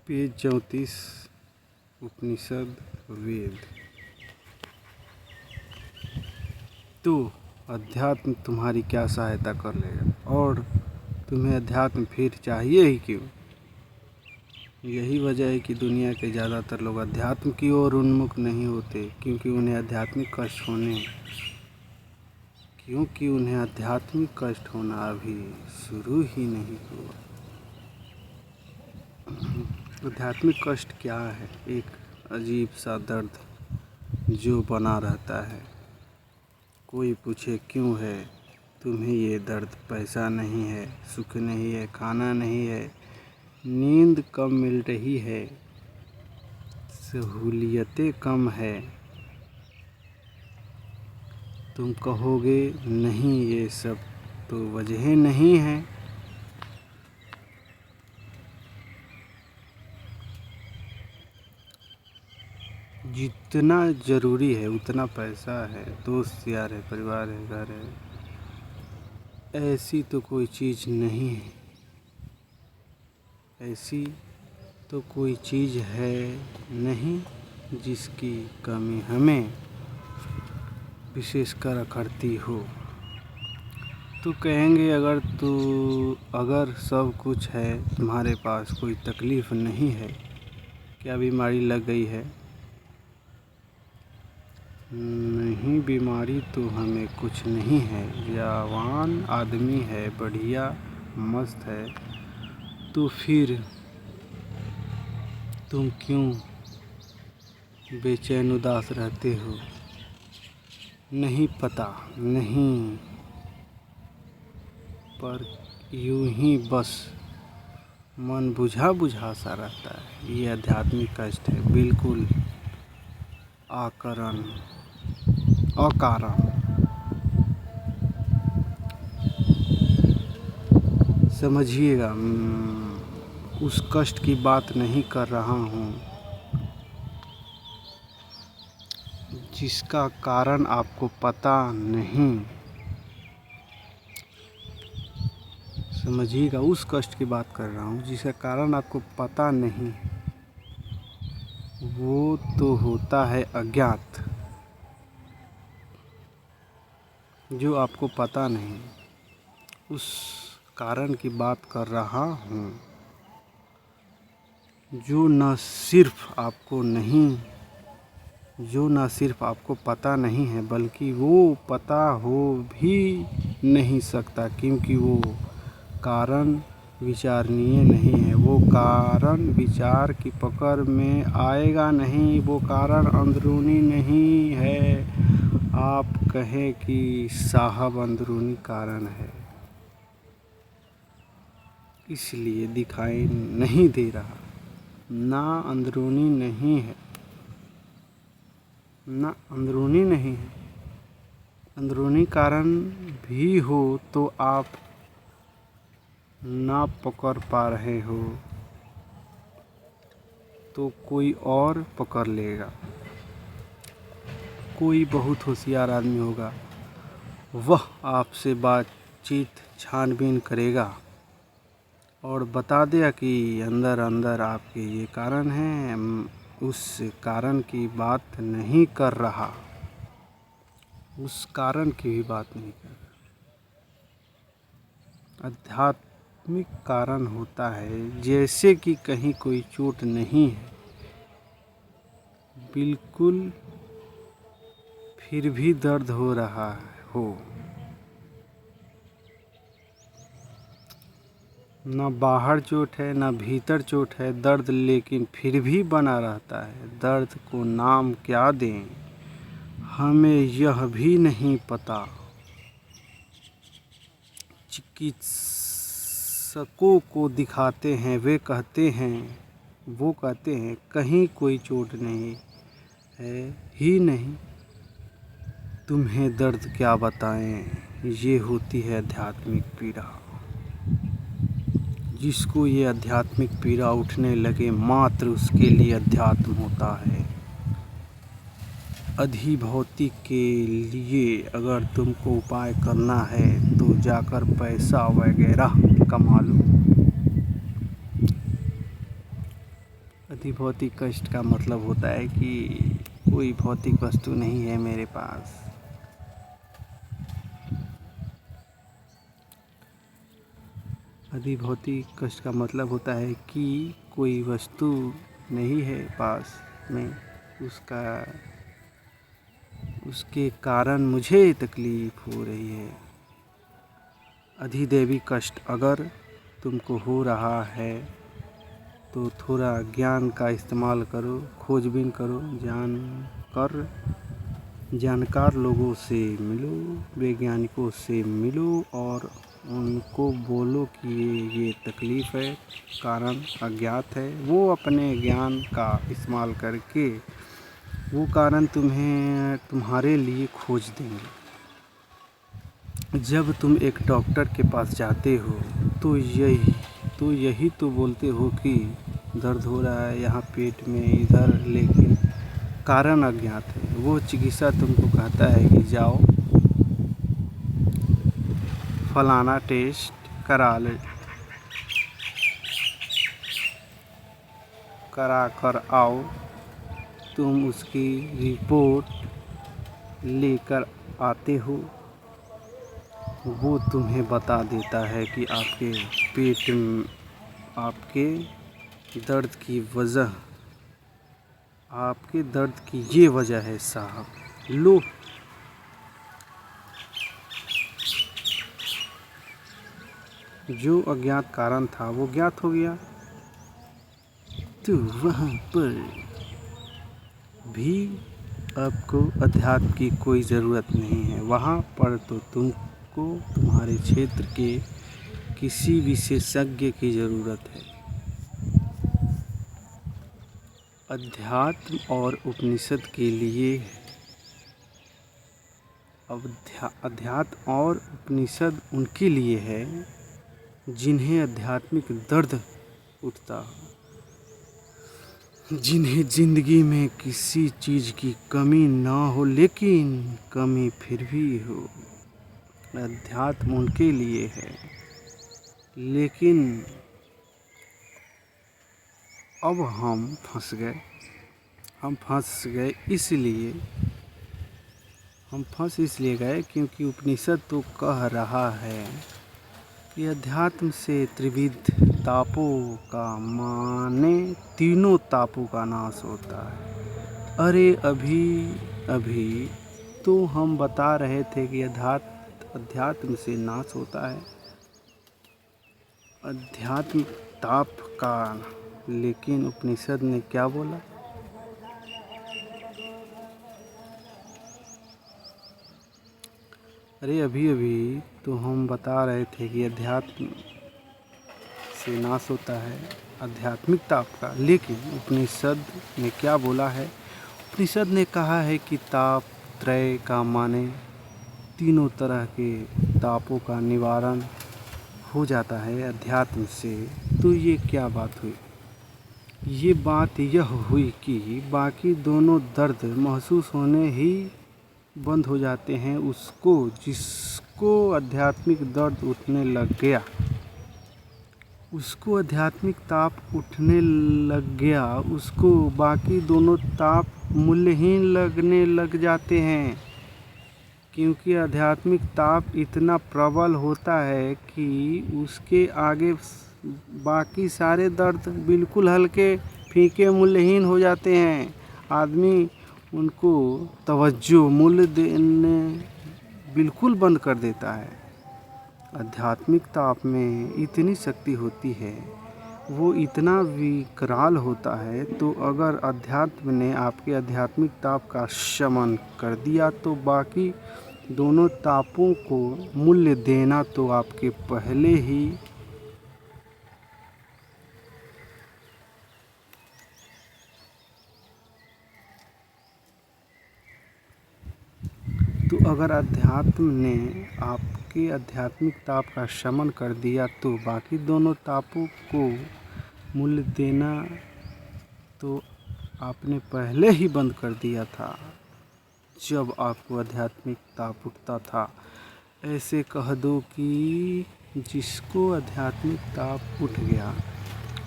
Page 34 उपनिषद वेद। तो अध्यात्म तुम्हारी क्या सहायता कर लेगा, और तुम्हें अध्यात्म फिर चाहिए ही क्यों? यही वजह है कि दुनिया के ज़्यादातर लोग अध्यात्म की ओर उन्मुख नहीं होते, क्योंकि उन्हें आध्यात्मिक कष्ट होना अभी शुरू ही नहीं हुआ। आध्यात्मिक कष्ट क्या है? एक अजीब सा दर्द जो बना रहता है। कोई पूछे क्यों है तुम्हें ये दर्द? पैसा नहीं है, सुख नहीं है, खाना नहीं है, नींद कम मिल रही है, सहूलियतें कम है। तुम कहोगे नहीं, ये सब तो वजह नहीं है। जितना ज़रूरी है उतना पैसा है, दोस्त यार है, परिवार है, घर है। ऐसी तो कोई चीज़ नहीं है, ऐसी तो कोई चीज़ है नहीं जिसकी कमी हमें विशेषकर अखरती हो। तो कहेंगे अगर सब कुछ है, तुम्हारे पास कोई तकलीफ़ नहीं है, क्या बीमारी लग गई है? नहीं, बीमारी तो हमें कुछ नहीं है। जवान आदमी है, बढ़िया मस्त है। तो फिर तुम क्यों बेचैन उदास रहते हो? नहीं पता नहीं, पर यूं ही बस मन बुझा बुझा सा रहता है। ये आध्यात्मिक कष्ट है, बिल्कुल अकारण। समझिएगा, उस कष्ट की बात नहीं कर रहा हूँ जिसका कारण आपको पता नहीं। समझिएगा, उस कष्ट की बात कर रहा हूँ जिसका कारण आपको पता नहीं। वो तो होता है अज्ञात, जो आपको पता नहीं। उस कारण की बात कर रहा हूँ जो न सिर्फ आपको पता नहीं है, बल्कि वो पता हो भी नहीं सकता, क्योंकि वो कारण विचारणीय नहीं है। वो कारण विचार की पकड़ में आएगा नहीं। वो कारण अंदरूनी नहीं है। आप कहें कि साहब अंदरूनी कारण है, इसलिए दिखाई नहीं दे रहा। ना अंदरूनी नहीं है, ना अंदरूनी नहीं है। अंदरूनी कारण भी हो तो आप ना पकड़ पा रहे हो, तो कोई और पकड़ लेगा। कोई बहुत होशियार आदमी होगा, वह आपसे बातचीत छानबीन करेगा और बता देगा कि अंदर अंदर आपके ये कारण हैं। उस कारण की बात नहीं कर रहा, उस कारण की भी बात नहीं कर रहा। आध्यात्मिक कारण होता है जैसे कि कहीं कोई चोट नहीं है, बिल्कुल, फिर भी दर्द हो रहा हो। न बाहर चोट है, न भीतर चोट है, दर्द लेकिन फिर भी बना रहता है। दर्द को नाम क्या दें, हमें यह भी नहीं पता। चिकित्सकों को दिखाते हैं, वो कहते हैं कहीं कोई चोट नहीं है ही नहीं। तुम्हें दर्द क्या बताएं, ये होती है आध्यात्मिक पीड़ा। जिसको ये आध्यात्मिक पीड़ा उठने लगे, मात्र उसके लिए अध्यात्म होता है। अधिभौतिक के लिए अगर तुमको उपाय करना है तो जाकर पैसा वगैरह कमा लो। अधिभौतिक कष्ट का मतलब होता है कि कोई भौतिक वस्तु नहीं है मेरे पास। अधिभौतिक कष्ट का मतलब होता है कि कोई वस्तु नहीं है पास में, उसके कारण मुझे तकलीफ हो रही है। अधिदैवी कष्ट अगर तुमको हो रहा है तो थोड़ा ज्ञान का इस्तेमाल करो, खोजबीन करो, जानकार लोगों से मिलो, वैज्ञानिकों से मिलो और उनको बोलो कि ये तकलीफ़ है, कारण अज्ञात है। वो अपने ज्ञान का इस्तेमाल करके वो कारण तुम्हारे लिए खोज देंगे। जब तुम एक डॉक्टर के पास जाते हो तो यही तो बोलते हो कि दर्द हो रहा है यहाँ पेट में इधर, लेकिन कारण अज्ञात है। वो चिकित्सा तुमको कहता है कि जाओ फलाना टेस्ट करा कर आओ। तुम उसकी रिपोर्ट लेकर आते हो, वो तुम्हें बता देता है कि आपके पेट में आपके दर्द की ये वजह है साहब। लो, जो अज्ञात कारण था वो ज्ञात हो गया। तो वहाँ पर भी आपको अध्यात्म की कोई ज़रूरत नहीं है। वहाँ पर तो तुमको तुम्हारे क्षेत्र के किसी विशेषज्ञ की ज़रूरत है। अध्यात्म और उपनिषद के लिए अध्यात्म और उपनिषद उनके लिए है जिन्हें आध्यात्मिक दर्द उठता हो, जिन्हें ज़िंदगी में किसी चीज़ की कमी ना हो लेकिन कमी फिर भी हो। अध्यात्म उनके लिए है। लेकिन अब हम फंस गए इसलिए गए क्योंकि उपनिषद तो कह रहा है कि अध्यात्म से त्रिविध तापों का माने तीनों तापों का नाश होता है। अरे अभी तो हम बता रहे थे कि अध्यात्म से नाश होता है अध्यात्म ताप का, लेकिन उपनिषद ने क्या बोला? अरे अभी तो हम बता रहे थे कि अध्यात्म से नाश होता है आध्यात्मिक ताप का, लेकिन उपनिषद ने क्या बोला है? उपनिषद ने कहा है कि ताप त्रय का माने तीनों तरह के तापों का निवारण हो जाता है अध्यात्म से। तो ये क्या बात हुई? ये बात यह हुई कि बाकी दोनों दर्द महसूस होने ही बंद हो जाते हैं जिसको आध्यात्मिक दर्द उठने लग गया, उसको आध्यात्मिक ताप उठने लग गया, उसको बाकी दोनों ताप मूल्यहीन लगने लग जाते हैं। क्योंकि आध्यात्मिक ताप इतना प्रबल होता है कि उसके आगे बाकी सारे दर्द बिल्कुल हल्के फीके मूल्यहीन हो जाते हैं। आदमी उनको तवज्जो मूल्य देने बिल्कुल बंद कर देता है। आध्यात्मिक ताप में इतनी शक्ति होती है, वो इतना विकराल होता है। तो अगर अध्यात्म ने आपके आध्यात्मिक ताप का शमन कर दिया तो बाकी दोनों तापों को मूल्य देना तो आपके पहले ही अगर अध्यात्म ने आपके आध्यात्मिक ताप का शमन कर दिया तो बाकी दोनों तापों को मूल्य देना तो आपने पहले ही बंद कर दिया था जब आपको आध्यात्मिक ताप उठता था। ऐसे कह दो कि जिसको आध्यात्मिक ताप उठ गया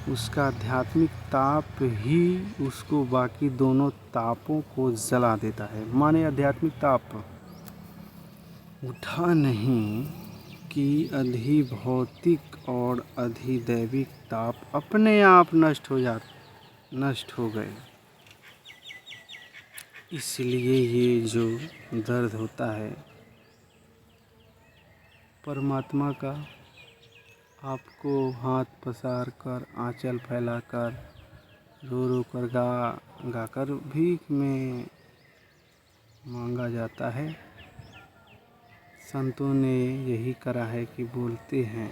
उसका आध्यात्मिक ताप ही उसको बाकी दोनों तापों को जला देता है। माने आध्यात्मिक ताप उठा नहीं कि अधिभौतिक और अधिदैविक ताप अपने आप नष्ट हो गए। इसलिए ये जो दर्द होता है परमात्मा का, आपको हाथ पसार कर, आंचल फैलाकर, रो रो कर गा कर भीख में मांगा जाता है। संतों ने यही करा है कि बोलते हैं,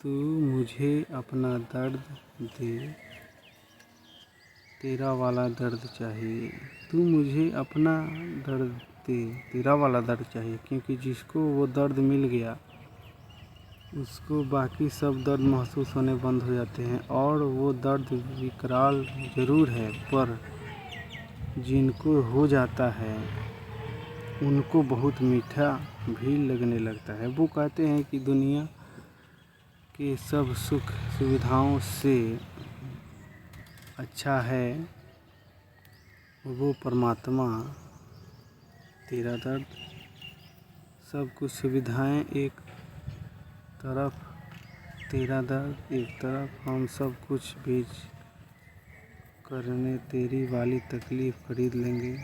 तू मुझे अपना दर्द दे, तेरा वाला दर्द चाहिए। तू मुझे अपना दर्द दे, तेरा वाला दर्द चाहिए। क्योंकि जिसको वो दर्द मिल गया उसको बाकी सब दर्द महसूस होने बंद हो जाते हैं। और वो दर्द विकराल ज़रूर है, पर जिनको हो जाता है उनको बहुत मीठा भी लगने लगता है। वो कहते हैं कि दुनिया के सब सुख सुविधाओं से अच्छा है वो परमात्मा तेरा दर्द। सब कुछ सुविधाएं एक तरफ, तेरा दर्द एक तरफ। हम सब कुछ बेच करने तेरी वाली तकलीफ़ खरीद लेंगे।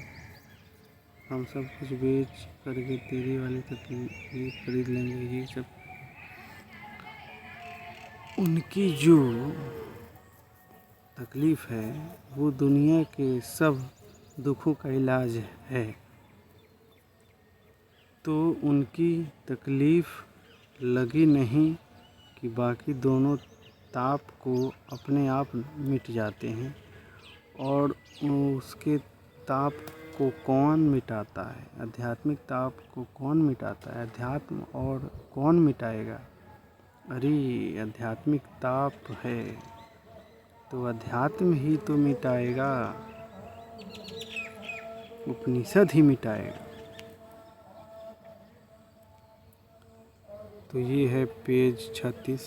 हम सब कुछ बेच करके तेरी वाली तकलीफ़ खरीद लेंगे। ये सब उनकी जो तकलीफ़ है वो दुनिया के सब दुखों का इलाज है। तो उनकी तकलीफ़ लगी नहीं कि बाकी दोनों ताप को अपने आप मिट जाते हैं। और उसके ताप को कौन मिटाता है? आध्यात्मिक ताप को कौन मिटाता है? अध्यात्म और कौन मिटाएगा? अरे आध्यात्मिक ताप है तो अध्यात्म ही तो मिटाएगा, उपनिषद ही मिटाएगा। तो ये है पेज 36।